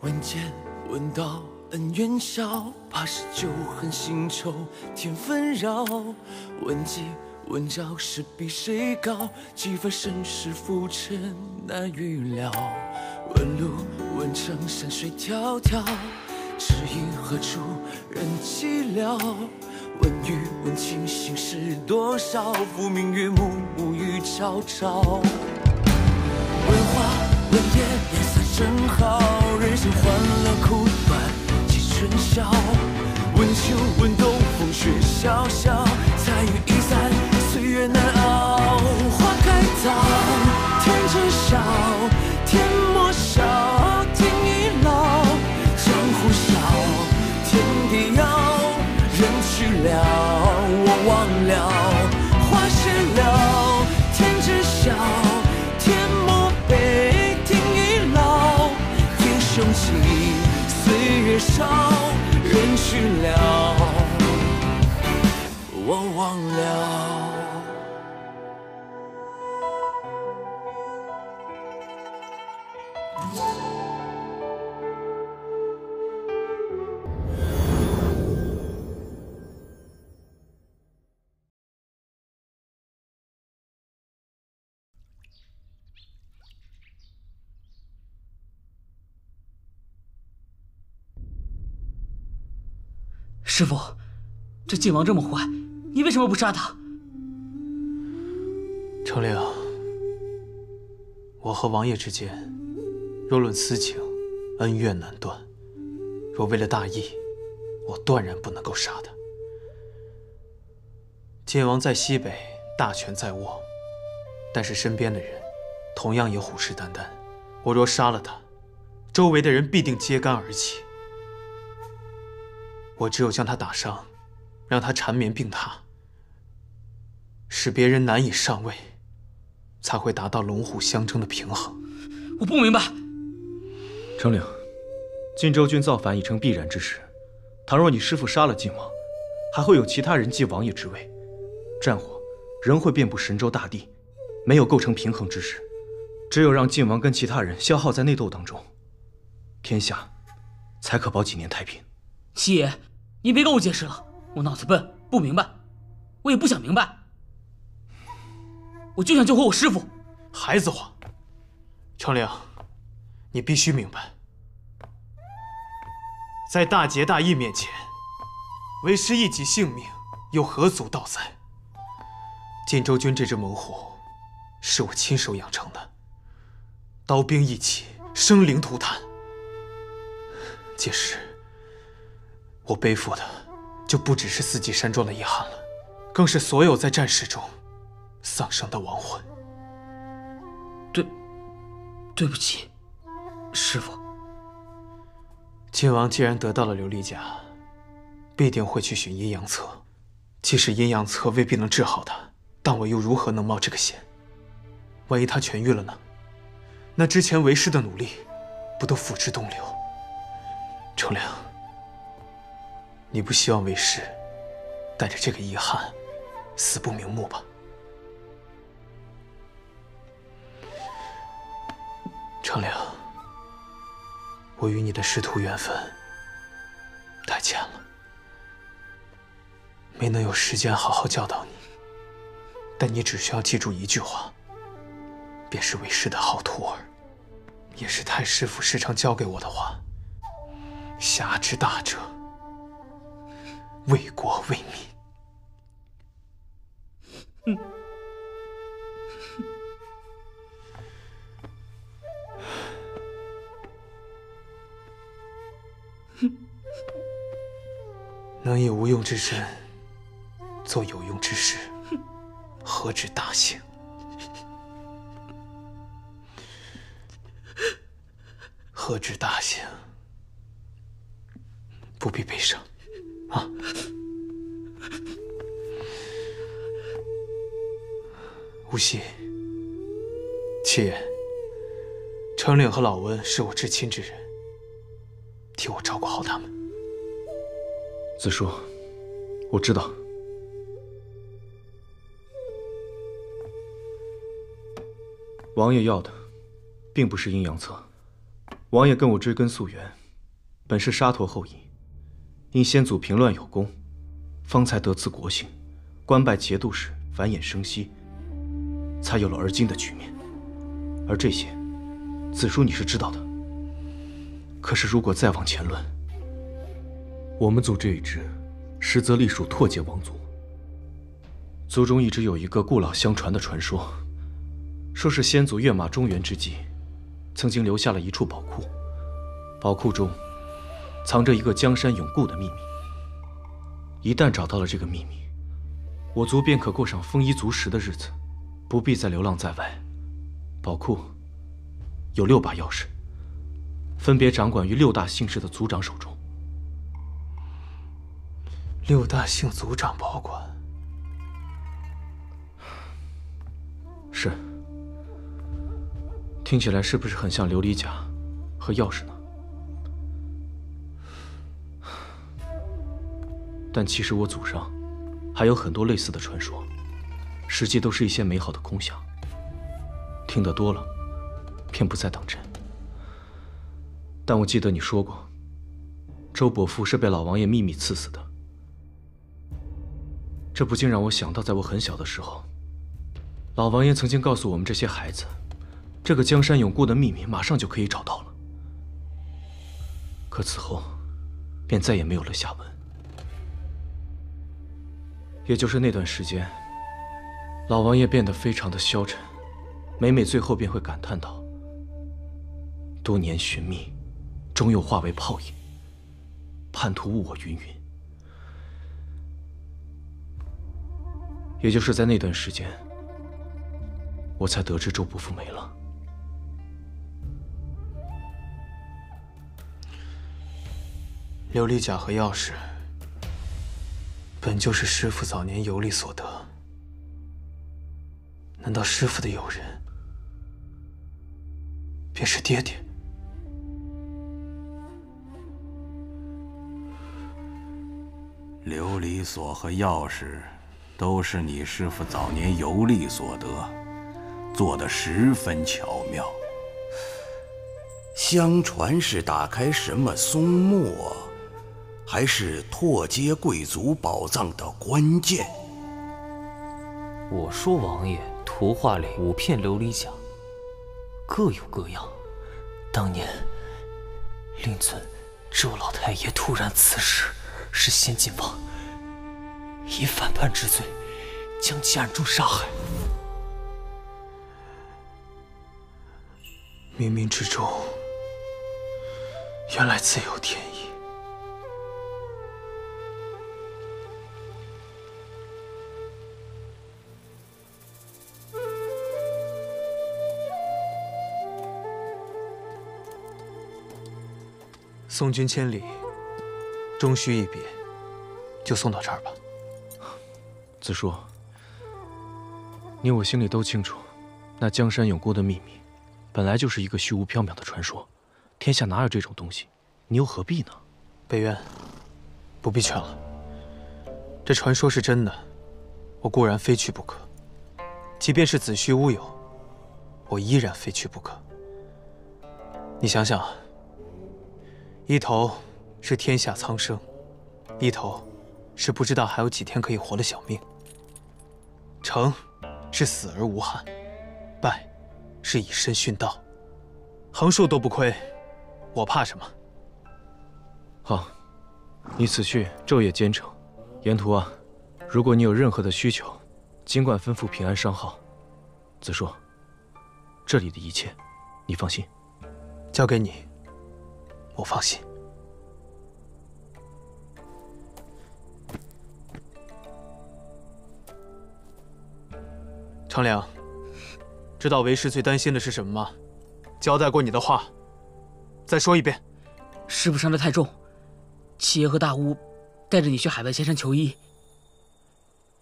闻剑问道恩怨消，怕是旧恨新仇添纷扰。问计问招是比谁高？几番身世浮沉难预料。问路问程山水迢迢，只因何处人寂寥？问雨问情心事多少？浮明月暮暮雨朝朝。问花问叶颜色正好，人生欢乐苦短几春宵。问秋问冬风雪萧萧，彩云易散岁月难熬。花开早，天知晓，天莫笑，天已老。江湖笑，天地遥，人去了，我忘了。花谢了，天知晓，天莫悲，天已老。英雄起，岁月少，人去了，我忘了。师父，这晋王这么坏，你为什么不杀他？程灵，我和王爷之间，若论私情，恩怨难断。若为了大义，我断然不能够杀他。晋王在西北，大权在握，但是身边的人同样也虎视眈眈。我若杀了他，周围的人必定揭竿而起。我只有将他打伤，让他缠绵病榻，使别人难以上位，才会达到龙虎相争的平衡。我不明白。程灵，晋州郡造反已成必然之事。倘若你师父杀了晋王，还会有其他人继王爷之位，战火仍会遍布神州大地，没有构成平衡之势。只有让晋王跟其他人消耗在内斗当中，天下才可保几年太平。七爷，你别跟我解释了，我脑子笨，不明白，我也不想明白。我就想救活我师父。孩子话，程灵，你必须明白，在大节大义面前，为师一己性命又何足道哉？晋州军这只猛虎，是我亲手养成的，刀兵一起，生灵涂炭。届时，我背负的就不只是四季山庄的遗憾了，更是所有在战事中丧生的亡魂。对不起，师父。晋王既然得到了琉璃甲，必定会去寻阴阳册。即使阴阳册未必能治好他，但我又如何能冒这个险？万一他痊愈了呢？那之前为师的努力，不都付之东流？程灵，你不希望为师带着这个遗憾死不瞑目吧？程灵，我与你的师徒缘分太浅了，没能有时间好好教导你。但你只需要记住一句话，便是为师的好徒儿，也是太师傅时常教给我的话：侠之大者，为国为民。能以无用之身做有用之事，何止大幸？何止大幸？不必悲伤，啊！无锡，七爷，程岭和老温是我至亲之人，替我照顾好他们。子书，我知道。王爷要的，并不是阴阳册。王爷跟我追根溯源，本是沙陀后裔，因先祖平乱有功，方才得赐国姓，官拜节度使，繁衍生息，才有了而今的局面。而这些，子叔你是知道的。可是如果再往前论，我们族这一支，实则隶属拓界王族。族中一直有一个故老相传的传说，说是先祖跃马中原之际，曾经留下了一处宝库，宝库中藏着一个江山永固的秘密。一旦找到了这个秘密，我族便可过上丰衣足食的日子，不必再流浪在外。宝库有6把钥匙，分别掌管于6大姓氏的族长手中。6大姓族长保管。是。听起来是不是很像琉璃甲和钥匙呢？但其实我祖上还有很多类似的传说，实际都是一些美好的空想。听得多了，便不再当真。但我记得你说过，周伯父是被老王爷秘密赐死的。这不禁让我想到，在我很小的时候，老王爷曾经告诉我们这些孩子，这个江山永固的秘密马上就可以找到了。可此后，便再也没有了下文。也就是那段时间，老王爷变得非常的消沉，每每最后便会感叹道：“多年寻觅，终又化为泡影，叛徒误我云云。”也就是在那段时间，我才得知周伯父没了。琉璃甲和钥匙，本就是师父早年游历所得。难道师父的友人便是爹爹？琉璃锁和钥匙都是你师父早年游历所得，做得十分巧妙。相传是打开什么松墨，还是拓街贵族宝藏的关键。我说王爷，图画里5片琉璃甲，各有各样。当年令尊周老太爷突然辞世，是先晋王以反叛之罪将其暗中杀害。冥冥之中，原来自有天意。送君千里，终须一别，就送到这儿吧。子叔，你我心里都清楚，那江山永固的秘密，本来就是一个虚无缥缈的传说，天下哪有这种东西？你又何必呢？北渊，不必劝了。这传说是真的，我固然非去不可；即便是子虚乌有，我依然非去不可。你想想，一头是天下苍生，一头是不知道还有几天可以活的小命。成是死而无憾，败是以身殉道，横竖都不亏，我怕什么？好，你此去昼夜兼程，沿途啊，如果你有任何的需求，尽管吩咐平安商号。子叔，这里的一切，你放心。交给你，我放心。长良，知道为师最担心的是什么吗？交代过你的话，再说一遍。师父伤得太重，七爷和大巫带着你去海外仙山求医，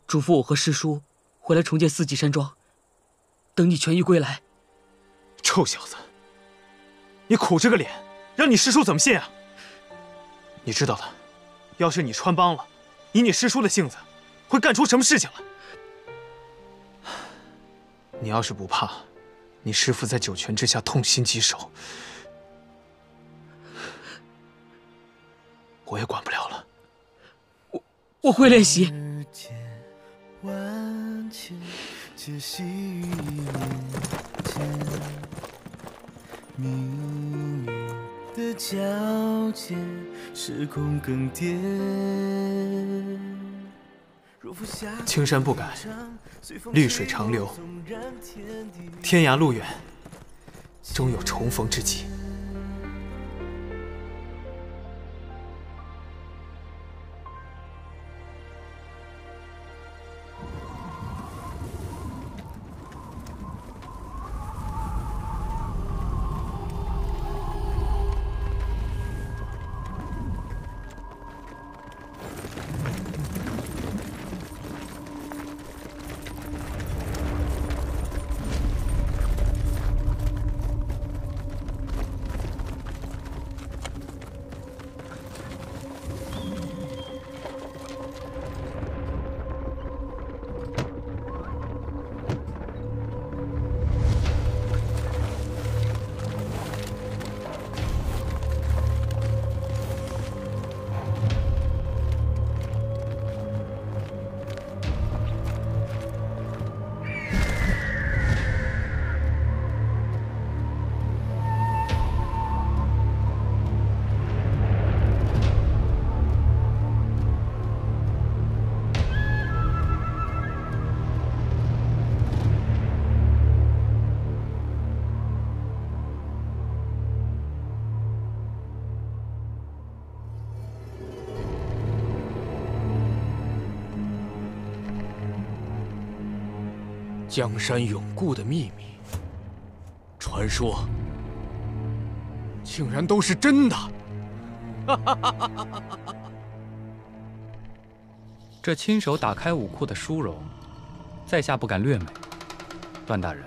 嘱咐我和师叔回来重建4级山庄，等你痊愈归来。臭小子，你苦着个脸，让你师叔怎么信啊？你知道的，要是你穿帮了，以你师叔的性子，会干出什么事情来？你要是不怕，你师父在九泉之下痛心疾首，我也管不了了。我会练习。命运的交界，时空更迭。青山不改，绿水长流。天涯路远，终有重逢之际。江山永固的秘密，传说竟然都是真的！这亲手打开武库的殊荣，在下不敢略美。段大人，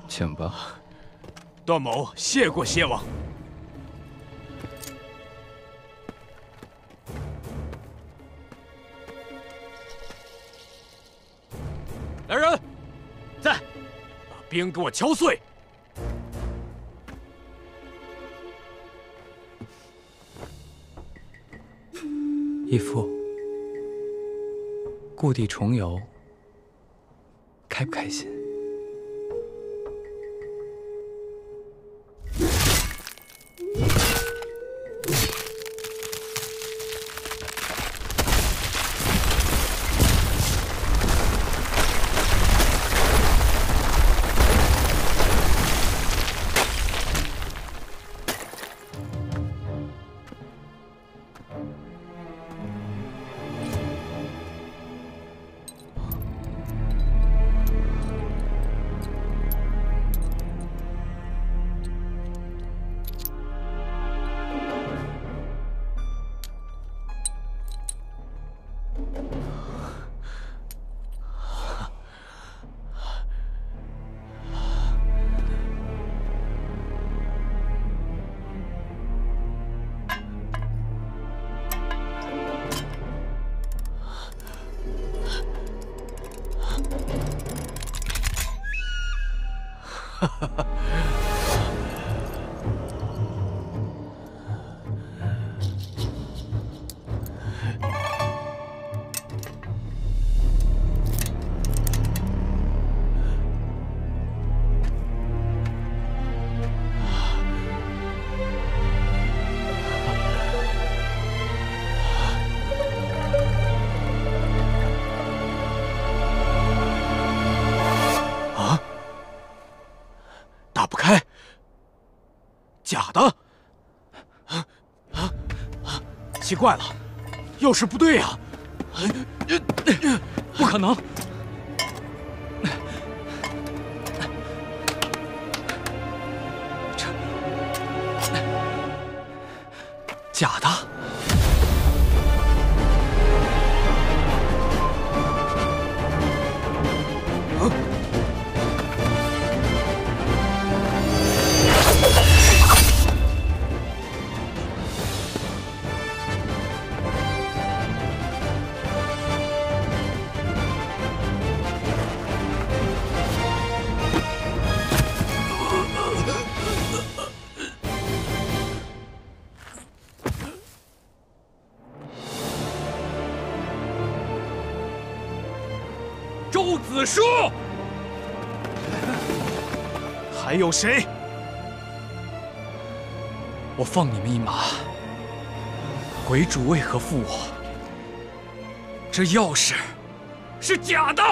请吧。段某谢过谢王。来人，在，把冰给我敲碎。义父，故地重游，开不开心？假的？奇怪了，钥匙不对呀！不可能！假的。周子舒。还有谁？我放你们一马，鬼主为何负我？这钥匙是假的。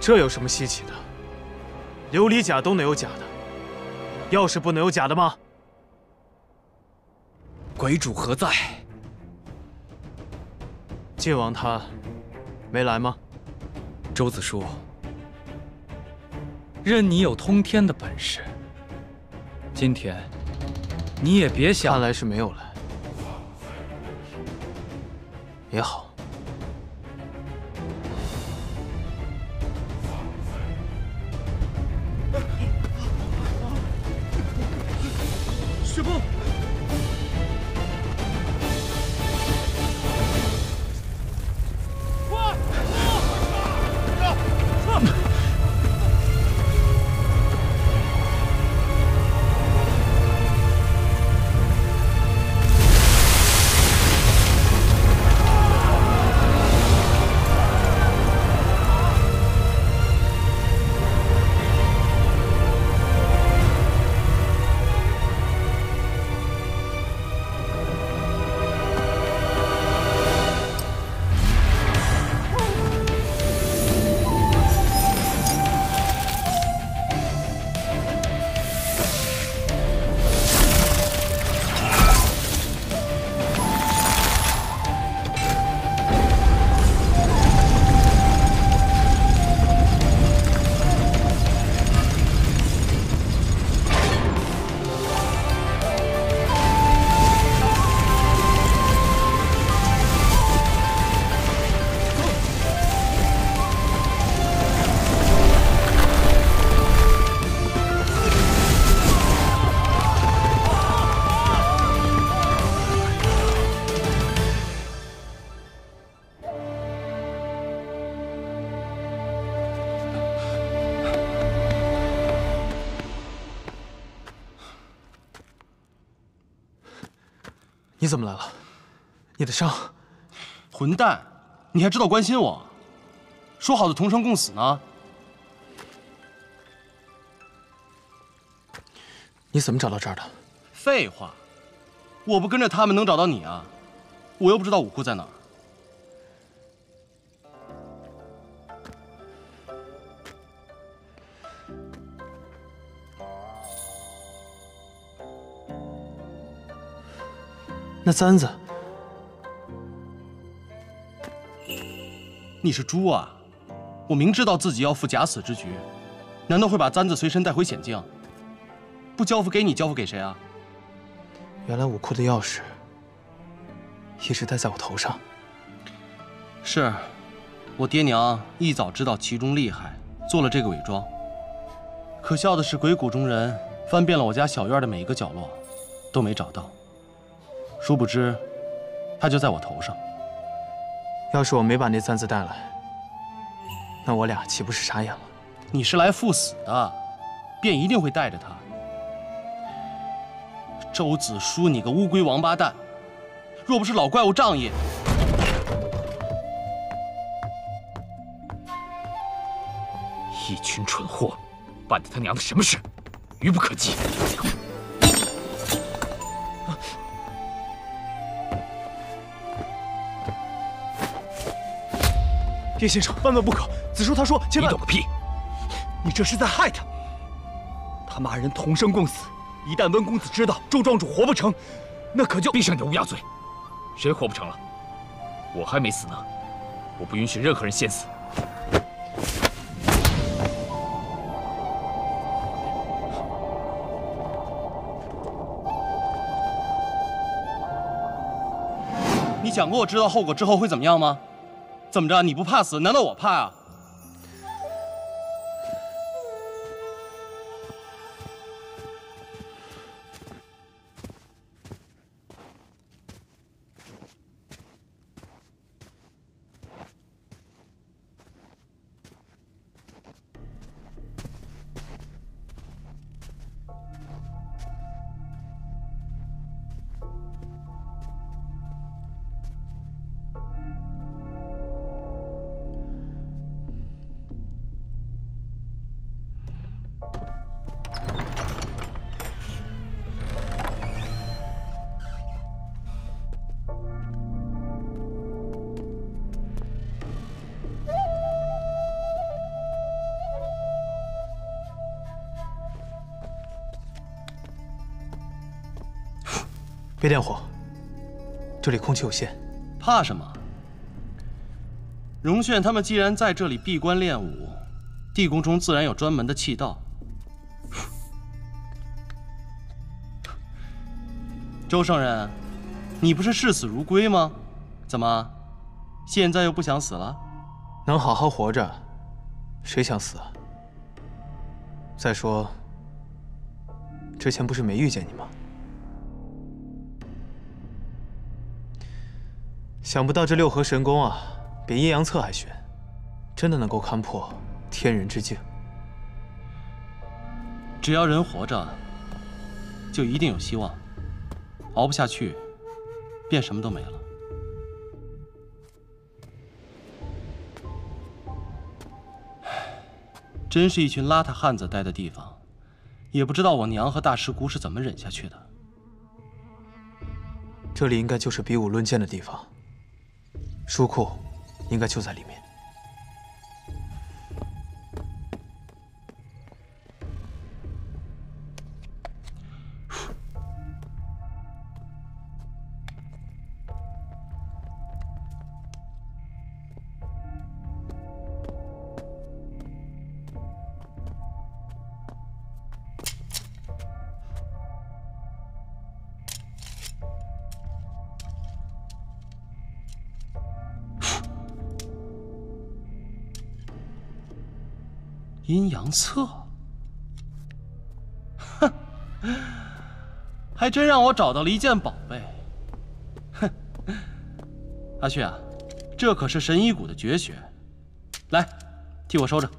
这有什么稀奇的？琉璃甲都能有假的，钥匙不能有假的吗？鬼主何在？晋王他没来吗？周子舒，任你有通天的本事，今天你也别想。看来是没有来。也好。师父。你怎么来了？你的伤……混蛋，你还知道关心我？说好的同生共死呢？你怎么找到这儿的？废话，我不跟着他们能找到你啊？我又不知道武库在哪儿。那簪子，你是猪啊！我明知道自己要赴假死之局，难道会把簪子随身带回险境？不交付给你，交付给谁啊？原来武库的钥匙一直戴在我头上。是，我爹娘一早知道其中厉害，做了这个伪装。可笑的是，鬼谷中人翻遍了我家小院的每一个角落，都没找到。殊不知，他就在我头上。要是我没把那簪子带来，那我俩岂不是傻眼了？你是来赴死的，便一定会带着他。周子舒，你个乌龟王八蛋！若不是老怪物仗义，一群蠢货，办的他娘的什么事，愚不可及。叶先生，万万不可！子舒他说，千万……你懂个屁！你这是在害他。他骂人同生共死，一旦温公子知道周庄主活不成，那可就……闭上你的乌鸦嘴！谁活不成了？我还没死呢，我不允许任何人先死。你想过我知道后果之后会怎么样吗？怎么着？你不怕死？难道我怕啊？别点火，这里空气有限。怕什么？荣炫他们既然在这里闭关练武，地宫中自然有专门的气道。周圣人，你不是视死如归吗？怎么，现在又不想死了？能好好活着，谁想死啊？再说，之前不是没遇见你吗？想不到这六合神功啊，比阴阳册还玄，真的能够勘破天人之境。只要人活着，就一定有希望。熬不下去，便什么都没了。真是一群邋遢汉子待的地方，也不知道我娘和大师姑是怎么忍下去的。这里应该就是比武论剑的地方，书库应该就在里面。阴阳册，哼，还真让我找到了一件宝贝。哼，阿旭啊，这可是神医谷的绝学，来，替我收着，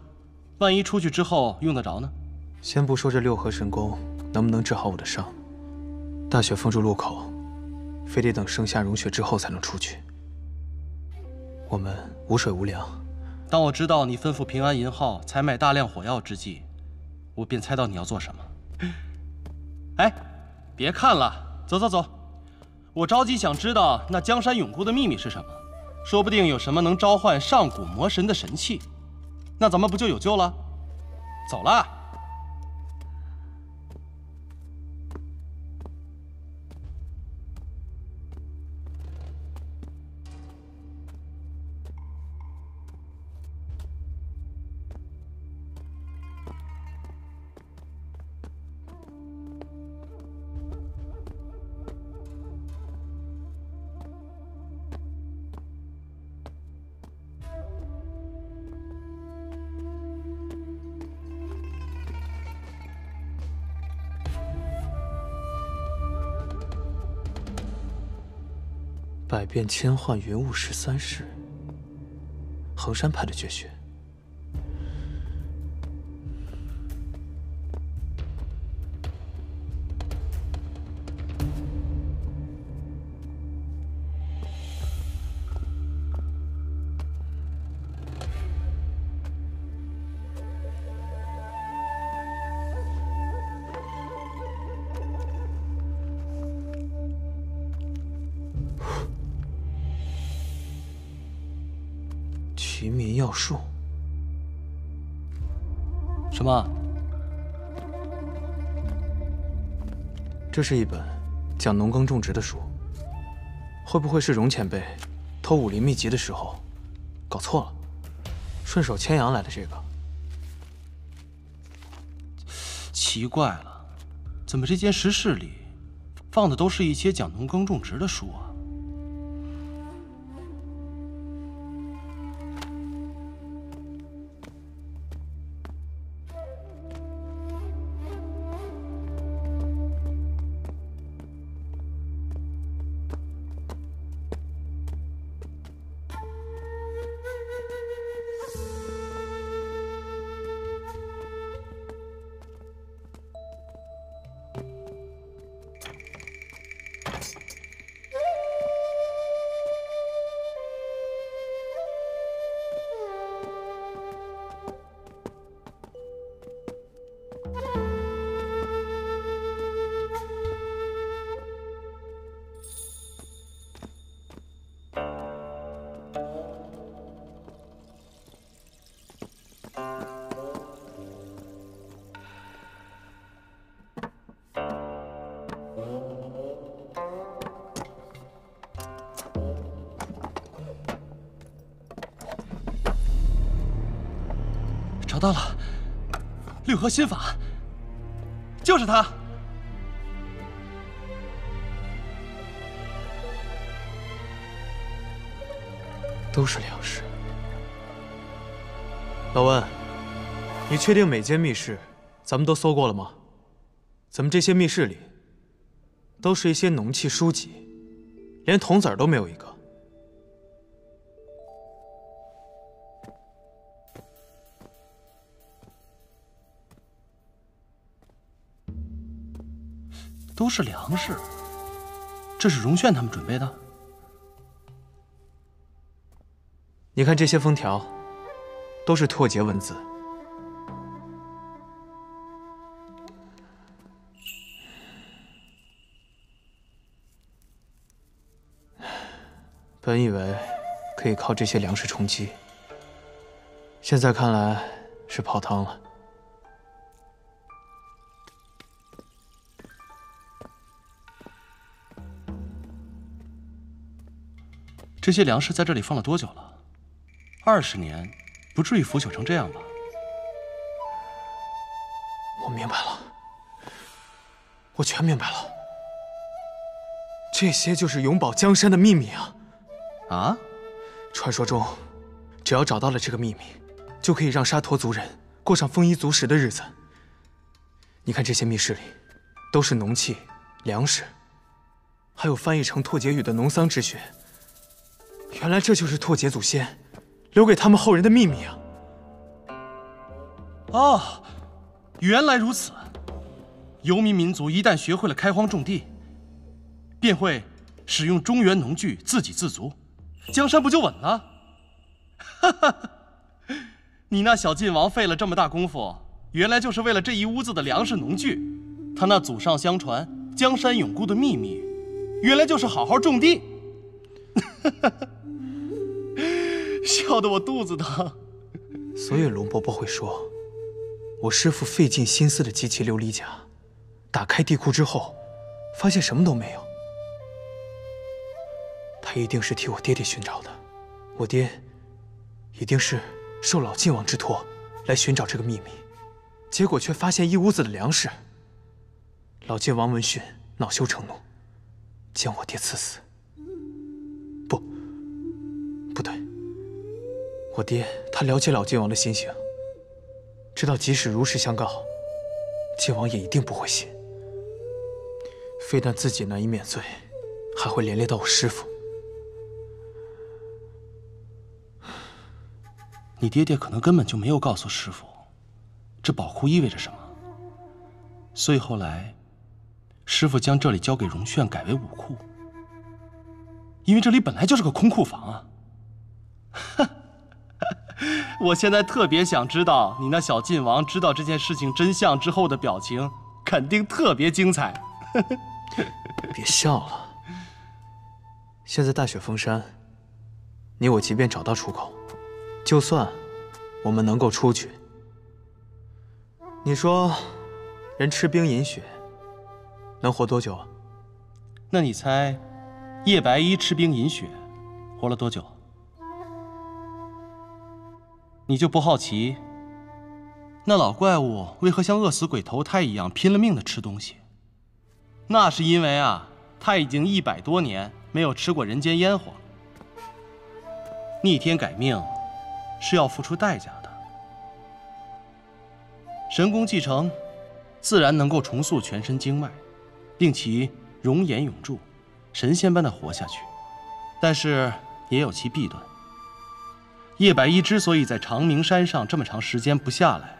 万一出去之后用得着呢？先不说这六合神功能不能治好我的伤，大雪封住路口，非得等盛夏融雪之后才能出去。我们无水无粮。当我知道你吩咐平安银号采买大量火药之际，我便猜到你要做什么。哎，别看了，走走走，我着急想知道那江山永固的秘密是什么，说不定有什么能召唤上古魔神的神器，那咱们不就有救了？走了。百变千幻云雾13式，衡山派的绝学。齐民要术。什么？这是一本讲农耕种植的书，会不会是荣前辈偷武林秘籍的时候搞错了，顺手牵羊来的这个？奇怪了，怎么这间石室里放的都是一些讲农耕种植的书啊？找到了，六合心法，就是它。都是粮食。老温，你确定每间密室咱们都搜过了吗？怎么这些密室里都是一些农器书籍，连铜子儿都没有一个？都是粮食，这是荣炫他们准备的。你看这些封条，都是拓跋文字。本以为可以靠这些粮食充饥，现在看来是泡汤了。这些粮食在这里放了多久了？20年，不至于腐朽成这样吧？我明白了，我全明白了。这些就是永保江山的秘密啊！啊？传说中，只要找到了这个秘密，就可以让沙陀族人过上丰衣足食的日子。你看这些密室里，都是农器、粮食，还有翻译成拓跋语的农桑之学。原来这就是拓跋祖先留给他们后人的秘密啊！哦，原来如此。游民民族一旦学会了开荒种地，便会使用中原农具，自给自足，江山不就稳了？哈哈，你那小晋王费了这么大功夫，原来就是为了这一屋子的粮食农具。他那祖上相传、江山永固的秘密，原来就是好好种地。哈哈。笑得我肚子疼。所以龙伯伯会说，我师父费尽心思的集齐琉璃甲，打开地库之后，发现什么都没有。他一定是替我爹爹寻找的，我爹一定是受老晋王之托来寻找这个秘密，结果却发现一屋子的粮食。老晋王闻讯恼羞成怒，将我爹赐死。不对。我爹他了解老晋王的心性，知道即使如实相告，晋王也一定不会信。非但自己难以免罪，还会连累到我师父。你爹爹可能根本就没有告诉师父，这宝库意味着什么。所以后来，师父将这里交给荣炫改为武库，因为这里本来就是个空库房啊。哼。我现在特别想知道你那小晋王知道这件事情真相之后的表情，肯定特别精彩。别笑了。现在大雪封山，你我即便找到出口，就算我们能够出去，你说人吃冰饮雪能活多久啊？那你猜叶白衣吃冰饮雪活了多久？你就不好奇，那老怪物为何像饿死鬼投胎一样拼了命的吃东西？那是因为啊，他已经100多年没有吃过人间烟火了。逆天改命是要付出代价的。神功继承，自然能够重塑全身经脉，令其容颜永驻，神仙般的活下去。但是也有其弊端。叶百一之所以在长明山上这么长时间不下来，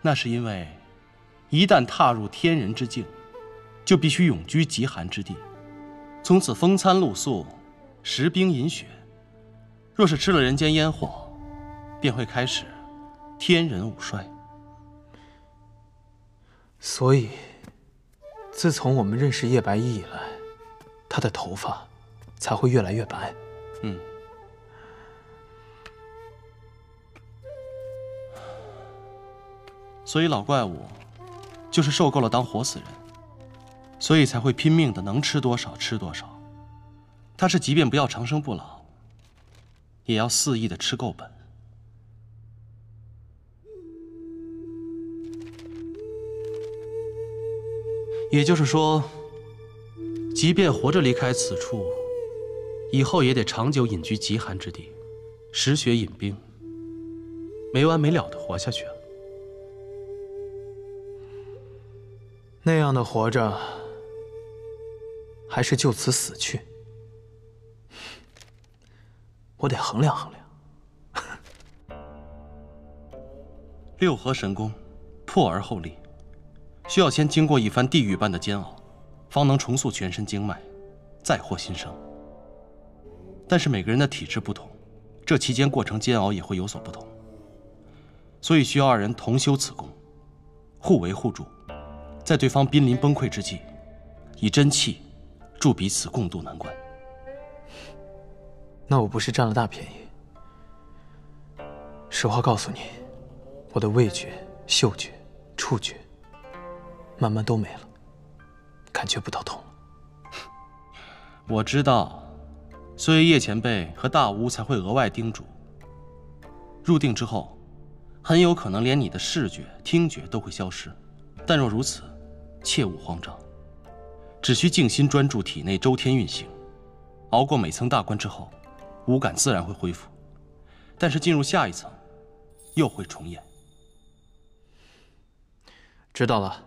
那是因为一旦踏入天人之境，就必须永居极寒之地，从此风餐露宿，食冰饮雪。若是吃了人间烟火，便会开始天人五衰。所以，自从我们认识叶白衣以来，她的头发才会越来越白。所以老怪物就是受够了当活死人，所以才会拼命的能吃多少吃多少。他是即便不要长生不老，也要肆意的吃够本。也就是说，即便活着离开此处，以后也得长久隐居极寒之地，食血饮冰，没完没了的活下去啊。那样的活着，还是就此死去？我得衡量衡量。六合神功，破而后立，需要先经过一番地狱般的煎熬，方能重塑全身经脉，再获新生。但是每个人的体质不同，这期间过程煎熬也会有所不同，所以需要二人同修此功，互为互助，在对方濒临崩溃之际，以真气助彼此共度难关。那我不是占了大便宜？实话告诉你，我的味觉、嗅觉、触觉，慢慢都没了，感觉不到痛了。我知道，所以叶前辈和大巫才会额外叮嘱，入定之后，很有可能连你的视觉、听觉都会消失。但若如此，切勿慌张，只需静心专注体内周天运行，熬过每层大关之后，五感自然会恢复。但是进入下一层，又会重演。知道了，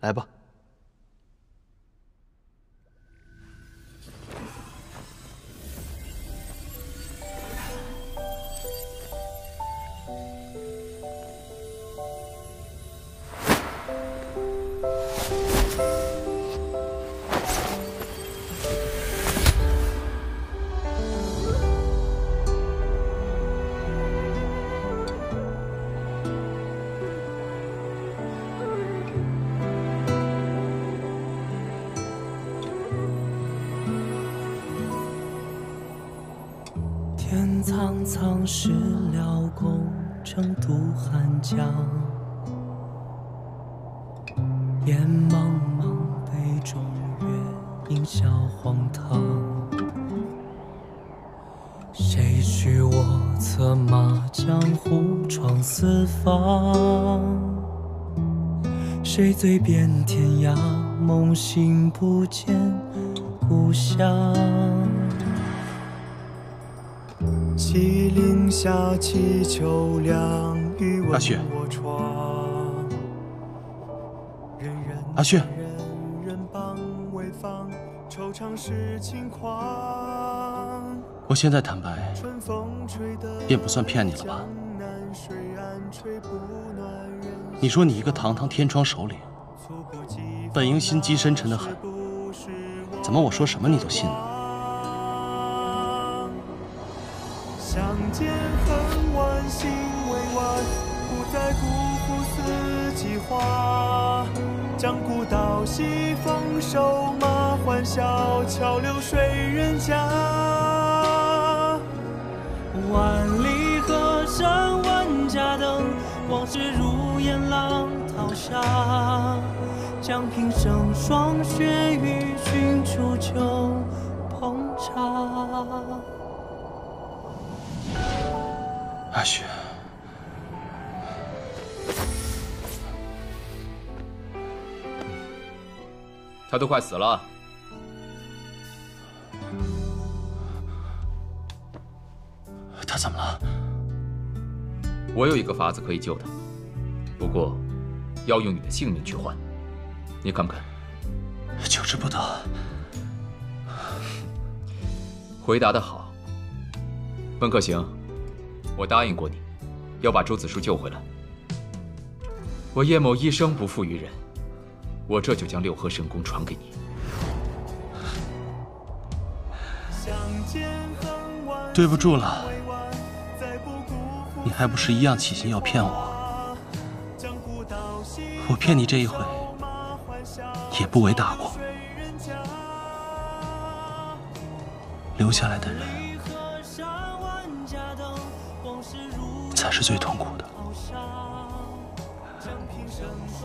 来吧。天苍苍，事了宫城渡汉江。烟茫茫，杯中月，饮笑荒唐。谁许我策马江湖闯四方？谁醉遍天涯，梦醒不见故乡。麒麟下，祈求凉雨问我窗。阿旭，我现在坦白，便不算骗你了吧？你说你一个堂堂天窗首领，本应心机深沉的很，怎么我说什么你都信呢？相见恨晚，心未完，不再辜负四季花。将古道西，风收马欢笑，桥流水人家。万里河山万家灯，往事如烟浪淘沙。将平生霜雪与君煮酒烹茶。阿雪，他都快死了。他怎么了？我有一个法子可以救他，不过要用你的性命去换。你看不看？救之不得。回答得好，温客行，我答应过你，要把周子舒救回来。我叶某一生不负于人，我这就将六合神功传给你。对不住了，你还不是一样起心要骗我？我骗你这一回，也不为大过。留下来的人，才是最痛苦的。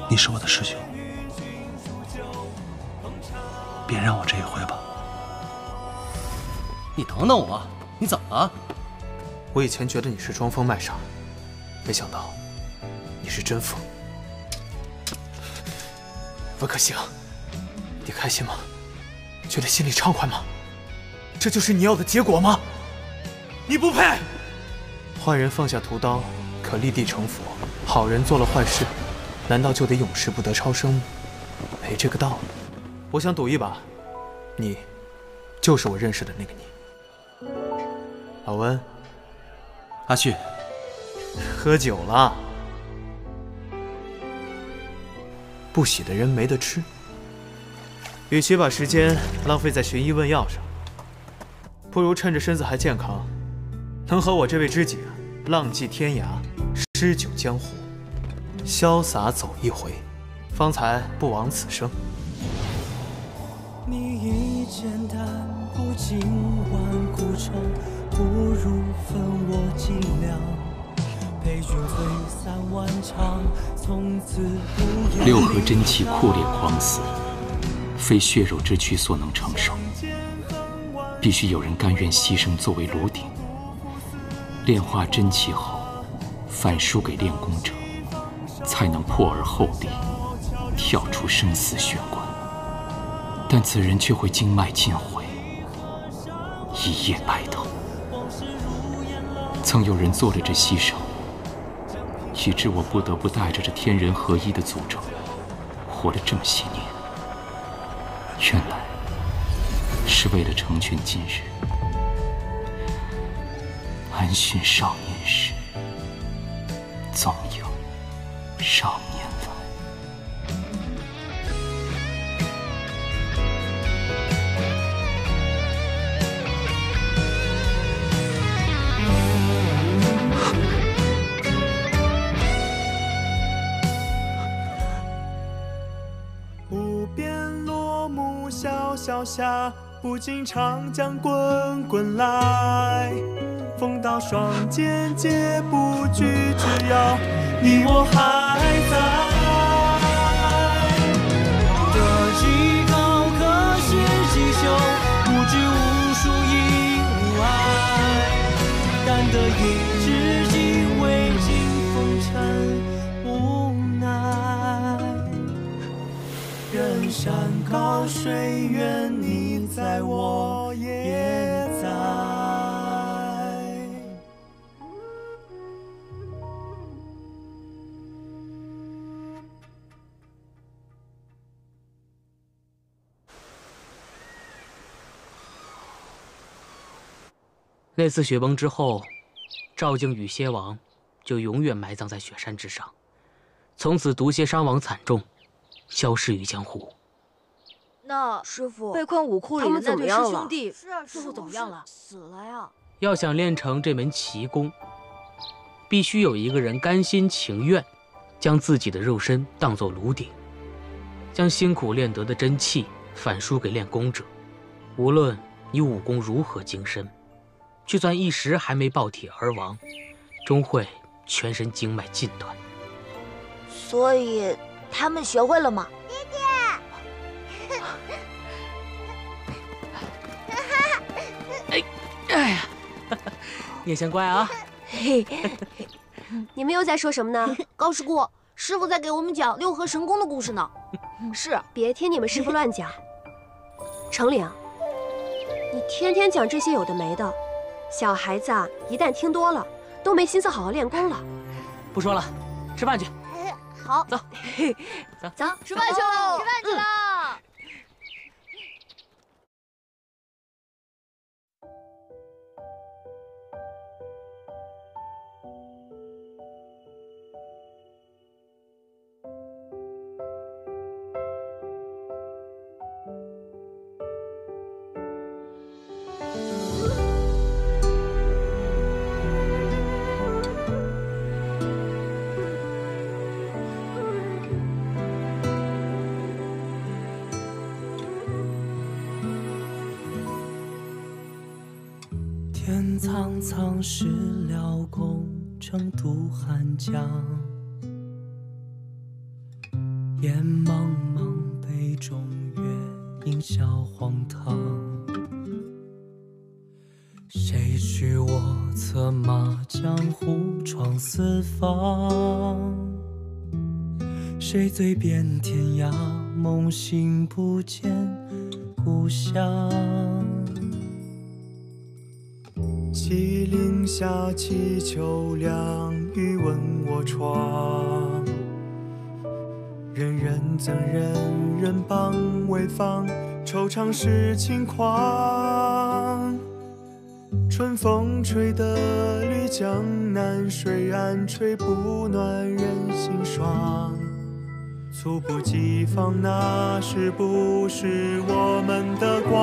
你是我的师兄，别让我这一回吧。你等等我，你怎么了？我以前觉得你是装疯卖傻，没想到你是真疯。温客行，你开心吗？觉得心里畅快吗？这就是你要的结果吗？你不配！坏人放下屠刀，可立地成佛；好人做了坏事，难道就得永世不得超生吗？没这个道理。我想赌一把，你就是我认识的那个你。老温，阿旭，喝酒了。不喜的人没得吃。与其把时间浪费在寻医问药上，不如趁着身子还健康，能和我这位知己浪迹天涯，诗酒江湖，潇洒走一回，方才不枉此生。你一简单，不尽万古愁，不如分我几两，陪君醉3万场，从此不言。六合真气酷烈狂死，非血肉之躯所能承受，必须有人甘愿牺牲作为炉鼎，炼化真气后，反输给炼功者，才能破而后立，跳出生死玄关。但此人却会经脉尽毁，一夜白头。曾有人做了这牺牲，以致我不得不带着这天人合一的诅咒，活了这么些年。原来是为了成全今日。安寻少年时，总有少年来。无边落木萧萧下，不尽长江滚滚来。风刀霜剑皆不惧，只要你我还在。得极高可显几袖，不知无数因无爱。但得一知己，未尽风尘无奈。人山高水远，你在我也在。那次雪崩之后，赵靖与蝎王就永远埋葬在雪山之上，从此毒蝎伤亡惨重，消失于江湖。那师傅，被困武库里的那对师兄弟，最后怎么样了？死了呀！要想练成这门奇功，必须有一个人甘心情愿，将自己的肉身当作炉鼎，将辛苦练得的真气反输给练功者。无论你武功如何精深，就算一时还没爆体而亡，终会全身经脉尽断。所以他们学会了吗？爹爹！哎呀，你也先乖啊！嘿，你们又在说什么呢？高师姑，师傅在给我们讲六合神功的故事呢。是，别听你们师傅乱讲。程岭，你天天讲这些有的没的，小孩子啊，一旦听多了，都没心思好好练功了。不说了，吃饭去。好，走，走，吃饭去喽！吃饭去喽！天苍苍，事了空，成渡汉江。烟茫茫，杯中月，饮笑荒唐。谁许我策马江湖闯四方？谁醉遍天涯梦醒不见故乡。西岭下祈求凉雨问我窗，人人憎人人帮潍坊，惆怅是轻狂。春风吹得绿江南，水岸吹不暖人心爽。猝不及防，那是不是我们的光？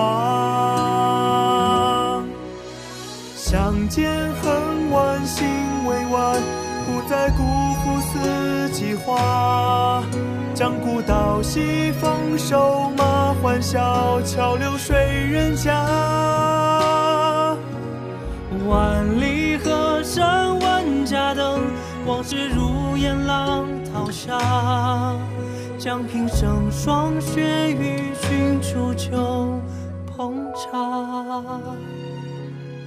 相见恨晚，心未晚，不再辜负四季花。将古道西，风瘦马，欢笑桥流水人家。万里河山万家灯，往事如烟浪淘沙。将平生霜雪与君煮酒烹茶。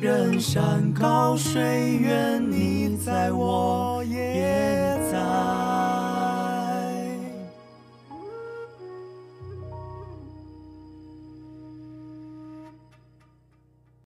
人山高水远，你在我眼